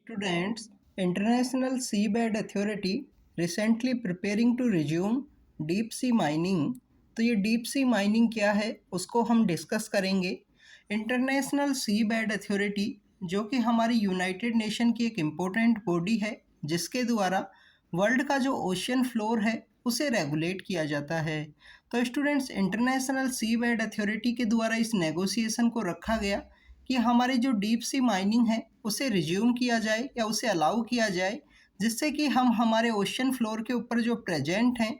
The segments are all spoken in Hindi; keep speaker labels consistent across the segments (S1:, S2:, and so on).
S1: Students, International Seabed Authority recently preparing to resume deep sea mining. तो ये डीप सी माइनिंग क्या है उसको हम डिस्कस करेंगे। इंटरनेशनल सी बेड अथॉरिटी जो कि हमारी यूनाइटेड नेशन की एक इम्पोर्टेंट बॉडी है जिसके द्वारा वर्ल्ड का जो ओशियन फ्लोर है उसे रेगुलेट किया जाता है। तो स्टूडेंट्स, इंटरनेशनल सी बेड अथॉरिटी के द्वारा इस नेगोशिएशन को रखा गया कि हमारी जो डीप सी माइनिंग है उसे रिज्यूम किया जाए या उसे अलाउ किया जाए, जिससे कि हम हमारे ओशन फ्लोर के ऊपर जो प्रेजेंट हैं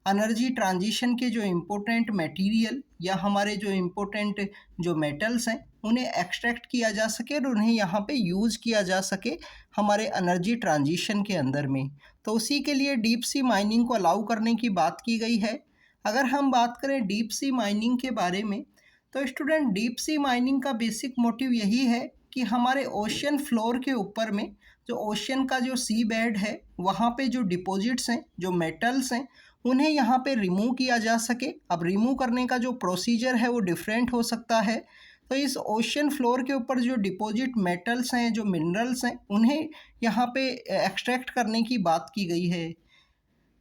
S1: एनर्जी ट्रांजिशन के जो इम्पोर्टेंट मटेरियल या हमारे जो इम्पोर्टेंट जो मेटल्स हैं उन्हें एक्सट्रैक्ट किया जा सके और उन्हें यहाँ पे यूज़ किया जा सके हमारे एनर्जी ट्रांजिशन के अंदर में। तो उसी के लिए डीप सी माइनिंग को अलाउ करने की बात की गई है। अगर हम बात करें डीप सी माइनिंग के बारे में, तो स्टूडेंट, डीप सी माइनिंग का बेसिक मोटिव यही है कि हमारे ओशियन फ्लोर के ऊपर में जो ओशियन का जो सी बेड है वहाँ पे जो डिपॉजिट्स हैं, जो मेटल्स हैं, उन्हें यहाँ पे रिमूव किया जा सके। अब रिमूव करने का जो प्रोसीजर है वो डिफरेंट हो सकता है। तो इस ओशियन फ्लोर के ऊपर जो डिपॉजिट मेटल्स हैं, जो मिनरल्स हैं, उन्हें यहाँ पे एक्सट्रैक्ट करने की बात की गई है।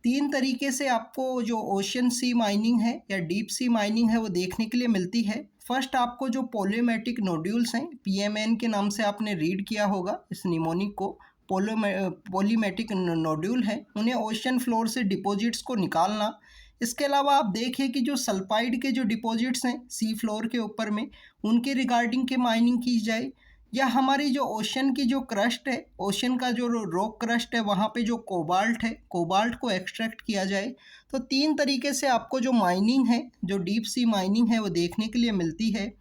S1: तीन तरीके से आपको जो ओशियन सी माइनिंग है या डीप सी माइनिंग है वो देखने के लिए मिलती है। फर्स्ट, आपको जो पोलोमेटिक नोड्यूल्स हैं, पीएमएन के नाम से आपने रीड किया होगा इस निमोनिक को, पोलीमेटिक नोड्यूल है, उन्हें ओशियन फ्लोर से डिपॉजिट्स को निकालना। इसके अलावा आप देखिए कि जो सल्फाइड के जो डिपॉजिट्स हैं सी फ्लोर के ऊपर में, उनके रिगार्डिंग के माइनिंग की जाए, या हमारी जो ओशन की जो क्रस्ट है, ओशन का जो रॉक क्रस्ट है, वहाँ पे जो कोबाल्ट है, कोबाल्ट को एक्सट्रैक्ट किया जाए। तो तीन तरीके से आपको जो माइनिंग है, जो डीप सी माइनिंग है, वो देखने के लिए मिलती है।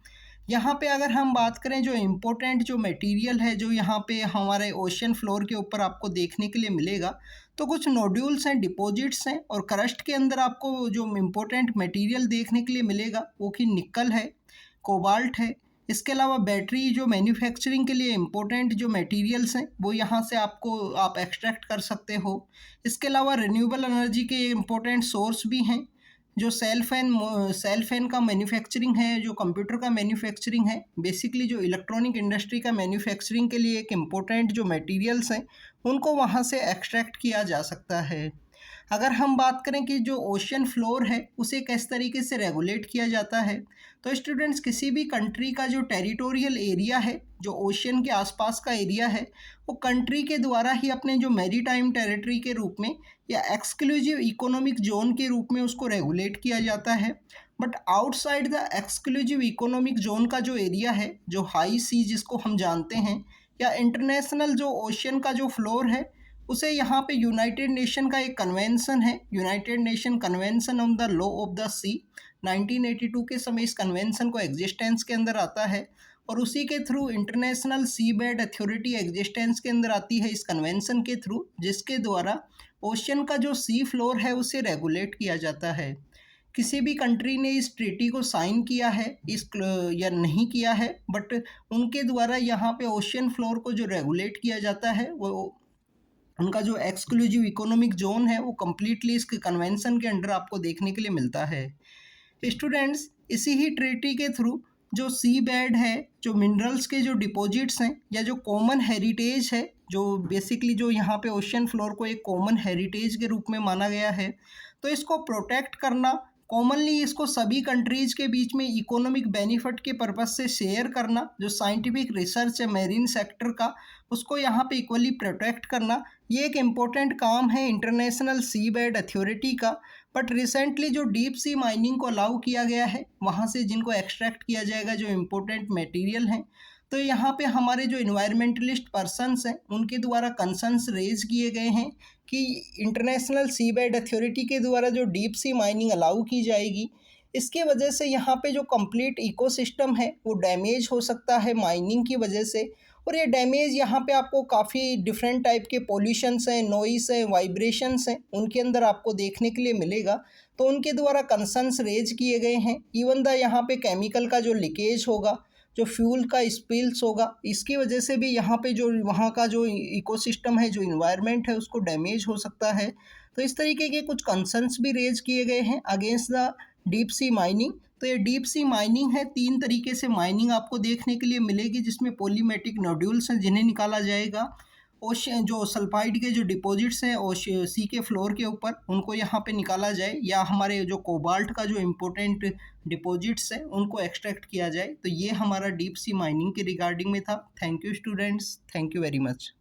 S1: यहाँ पे अगर हम बात करें जो इम्पोर्टेंट जो मटेरियल है जो यहाँ पे हमारे ओशन फ्लोर के ऊपर आपको देखने के लिए मिलेगा, तो कुछ नोड्यूल्स हैं, डिपॉजिट्स हैं, और क्रस्ट के अंदर आपको जो इम्पोर्टेंट मटेरियल देखने के लिए मिलेगा वो कि निकल है, कोबाल्ट है। इसके अलावा बैटरी जो मैन्युफैक्चरिंग के लिए इम्पोर्टेंट जो मटेरियल्स हैं वो यहाँ से आप एक्सट्रैक्ट कर सकते हो। इसके अलावा रिन्यूएबल एनर्जी के इम्पोर्टेंट सोर्स भी हैं। जो सेल फैन का मैन्युफैक्चरिंग है, जो कंप्यूटर का मैन्युफैक्चरिंग है, बेसिकली जो इलेक्ट्रॉनिक इंडस्ट्री का मैन्युफैक्चरिंग के लिए एक इम्पोर्टेंट जो मटेरियल्स हैं उनको वहाँ से एक्सट्रैक्ट किया जा सकता है। अगर हम बात करें कि जो ओशियन फ्लोर है उसे किस तरीके से रेगुलेट किया जाता है, तो स्टूडेंट्स, किसी भी कंट्री का जो टेरिटोरियल एरिया है, जो ओशियन के आसपास का एरिया है, वो कंट्री के द्वारा ही अपने जो मैरीटाइम टेरिटरी के रूप में या एक्सक्लूसिव इकोनॉमिक जोन के रूप में उसको रेगुलेट किया जाता है। But outside the exclusive economic zone का जो एरिया है, जो हाई सी जिसको हम जानते हैं, या इंटरनेशनल जो ओशियन का जो फ्लोर है, उसे यहाँ पे यूनाइटेड नेशन का एक कन्वेंशन है, United Nation convention on the law of the sea, 1982 के समय इस कन्वेंशन को एग्जिस्टेंस के अंदर आता है, और उसी के थ्रू इंटरनेशनल सी बेड अथॉरिटी एग्जिस्टेंस के अंदर आती है इस कन्वेंशन के थ्रू, जिसके द्वारा ओशियन का जो सी फ्लोर है उसे रेगुलेट किया जाता है। किसी भी कंट्री ने इस ट्रीटी को साइन किया है या नहीं किया है, बट उनके द्वारा यहाँ पे ओशियन फ्लोर को जो रेगुलेट किया जाता है वो उनका जो एक्सक्लूसिव इकोनॉमिक जोन है वो कम्प्लीटली इस कन्वेंशन के अंडर आपको देखने के लिए मिलता है। स्टूडेंट्स, इसी ही ट्रीटी के थ्रू जो सी बेड है, जो मिनरल्स के जो डिपॉजिट्स हैं, या जो कॉमन हेरिटेज है, जो बेसिकली जो यहाँ पे ओशियन फ्लोर को एक कॉमन हेरिटेज के रूप में माना गया है, तो इसको प्रोटेक्ट करना, कॉमनली इसको सभी कंट्रीज़ के बीच में इकोनॉमिक बेनिफिट के पर्पज़ से शेयर करना, जो साइंटिफिक रिसर्च है मेरीन सेक्टर का, उसको यहाँ पे इक्वली प्रोटेक्ट करना, ये एक इम्पोर्टेंट काम है इंटरनेशनल सी बेड अथॉरिटी का। बट रिसेंटली जो डीप सी माइनिंग को अलाउ किया गया है, वहाँ से जिनको एक्सट्रैक्ट किया जाएगा जो इम्पोर्टेंट मटेरियल हैं, तो यहाँ पे हमारे जो इन्वायरमेंटलिस्ट पर्सन्स हैं उनके द्वारा कंसर्न्स रेज किए गए हैं कि इंटरनेशनल सी बेड अथॉरिटी के द्वारा जो डीप सी माइनिंग अलाउ की जाएगी, इसके वजह से यहाँ पे जो कंप्लीट इकोसिस्टम है वो डैमेज हो सकता है माइनिंग की वजह से। और ये डैमेज यहाँ पे आपको काफ़ी डिफरेंट टाइप के पोल्यूशंस हैं, नॉइस हैं, वाइब्रेशंस हैं, उनके अंदर आपको देखने के लिए मिलेगा। तो उनके द्वारा कंसर्न्स रेज किए गए हैं। इवन द यहाँ पे केमिकल का जो लीकेज होगा, जो फ्यूल का स्पिल्स होगा, इसकी वजह से भी यहाँ पे जो वहाँ का जो इकोसिस्टम है, जो इन्वायरमेंट है, उसको डैमेज हो सकता है। तो इस तरीके के कुछ कंसर्न्स भी रेज किए गए हैं against the deep sea mining. तो ये डीप सी माइनिंग है, तीन तरीके से माइनिंग आपको देखने के लिए मिलेगी, जिसमें पोलीमेटिक नोड्यूल्स हैं जिन्हें निकाला जाएगा, ओशन जो सल्फाइड के जो डिपॉजिट्स हैं सी के फ्लोर के ऊपर, उनको यहाँ पे निकाला जाए, या हमारे जो कोबाल्ट का जो इम्पोर्टेंट डिपॉजिट्स है उनको एक्सट्रैक्ट किया जाए। तो ये हमारा डीप सी माइनिंग के रिगार्डिंग में था। Thank you students, thank you very much.